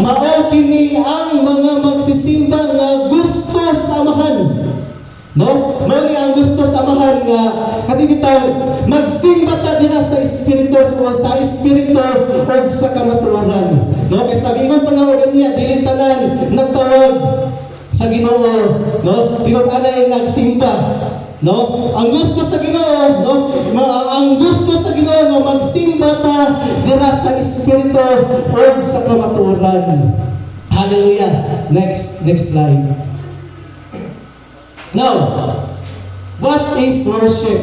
mao kini ang mga magsisimba nga gusto samahan. No? Mao ni ang gusto samahan nga kadibitang magsimba ta dinha sa espiritu o sa espiritu o sa kamatuoran. No? Kay sa gingon pangawagan niya dili tanan nagtawag sa Ginoo, no? Tinod-anay nagsimba. No? Ang gusto sa Ginoo, no? Ang gusto sa Ginoo nga magsimba ta dira sa espiritu o sa kamatuoran. Hallelujah. Next slide. Now, what is worship?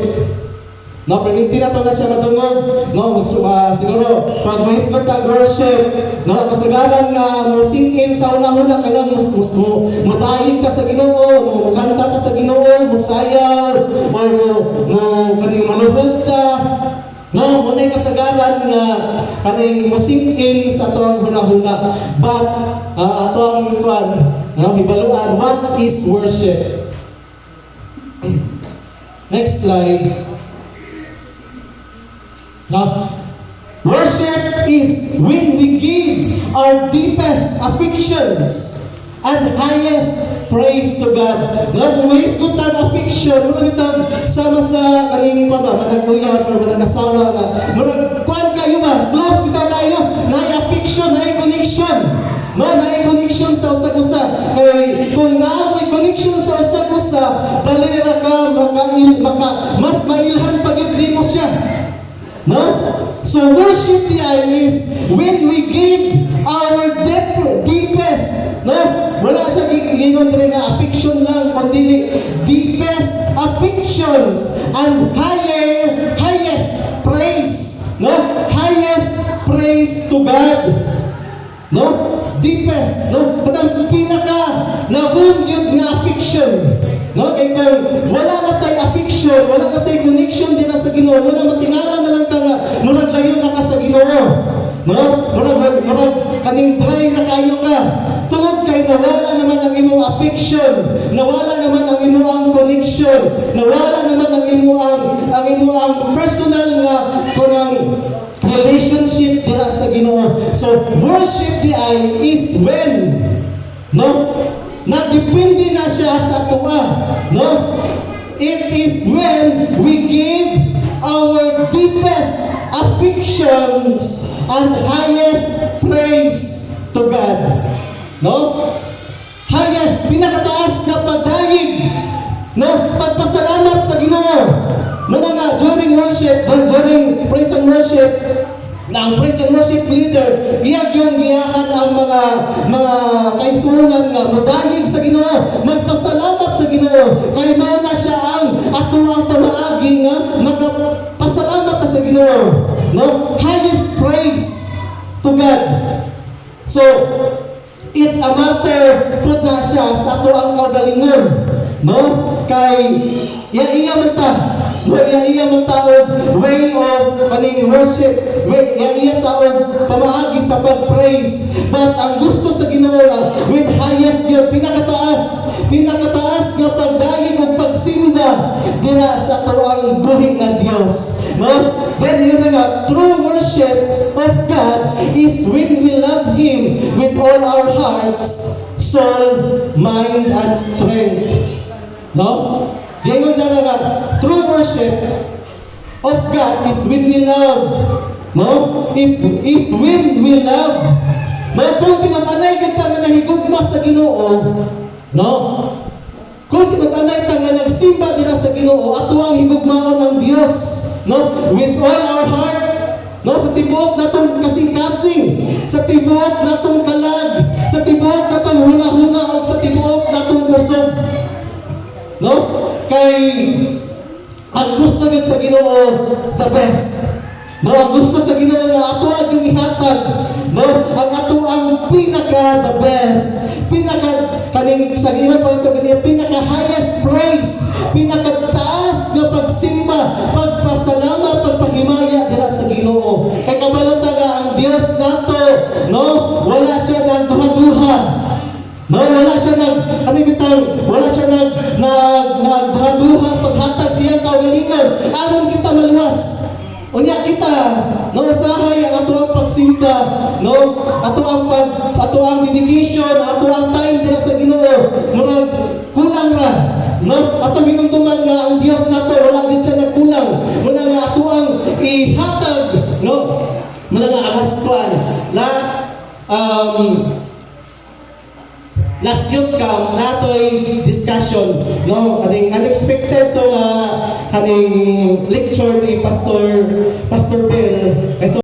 No, pag hindi na ito na siya madungog, no, siguro, pag mahisgot ang worship, no, kasagaran na mo sing in sa una-una, kailang madayin ka sa Ginoo, mukanta ka sa Ginoo, musayaw, or kaning manuhod ka, no, muna'y kasagaran nga kaning musing in sa ito ang huna-huna. But, ito ang hibaluan, what is worship? Next slide. Now, worship is when we give our deepest affections and highest praise to God. No, kung may isgutan affection, muna kitang sama sa kaning pa ba, managuyab o managasawa nga. Muna, kuhan kayo ba? Close kita kayo. Na-affection, na-connection. No, na-connection sa usag-usa. Kaya kung na-may connection sa usag-usa, dalira ka, mas mailhan pag-ibli mo siya. No? So worship is when we give our deepest, no? Wala siya gingon rin na affection lang, kundi deepest affections and highest praise, no? Highest praise to God. No? Deepest, no? Katang pinaka labong yun nga affection. No? Kaya kung wala na tayo affection, wala na tayo connection din sa Ginoo, muna matingala na lang ka nga, muna layo na ka sa Ginoo. No? Muna kaning dry na kayo ka. Tungod kay nawala naman ang imong affection, nawala naman ang imong connection, nawala naman ang imong personal nga kunang relationship dira sa Ginoo. So worship is when, no, nagdepende na siya sa tuwa, no? It is when we give our deepest affections and highest praise to God, no? Highest, pinakataas na pagdayig, no? Pagpasalamat sa Ginoo. Muna nga, during worship, during praise and worship, na ang praise and worship leader, iyag yung giyahan ang mga kaisunan nga, mudayig sa Ginoo, magpasalamat sa Ginoo, kay mao na siya ang atuang pamaagi nga, magpasalamat sa Ginoo. No? Highest praise to God. So, it's a matter, put na siya sa atuang kagalingon. No? Kay, iya man ta, iya man taog way of kaning worship, iya taog pamaagi sa pag-praise. But ang gusto sa Ginoo with highest yun, pinakataas nga pagdayeg ug pagsimba dira sa tuang buhi nga Dios. No? Then yun nga, true worship of God is when we love Him with all our hearts, soul, mind, and strength. No? Ganyan na nga, true worship of God is when we love. No? Is when we love. No? Kung tinatanay ka nga nahigugma sa Ginoo, no? Kung tinatanay ka nga nagsimba dira sa Ginoo, ato ang higugmaon ng Dios, no? With all our heart, no? Sa tibuok natong kasing-kasing, sa tibuok natong kalag, sa tibuok natong huna-huna, o sa tibuok natong busog. No? Kay ang gusto nyo sa Ginoo, the best. No? Ang gusto sa Ginoo na ato ang yung ihatag. No? Ang ato ang pinaka the best. Kaning sa Ginoo pa ito, pinaka highest praise, pinaka taas na pagsimba, pagpasalamat, pagpahimaya dira sa Ginoo. Kay kabalota nga ang Dios nato, no? Wala siya ng duha-duha. No, wala siya nagduha paghatag siyang kaugalingon. Aron kita maluwas. Unya kita, no, usahay ang ato ang pagsimba, no? Ato ang dedication, ato ang time dira sa Ginoo, murag kulang ra. No? Ato hinumduman nga ang Dios nato wala gid siya nagkulang. Muna nga ato ang ihatag, no? Muna nga last one. Last youth camp natoy discussion, no? Kaning unexpected to kaning lecture ni Pastor Bill.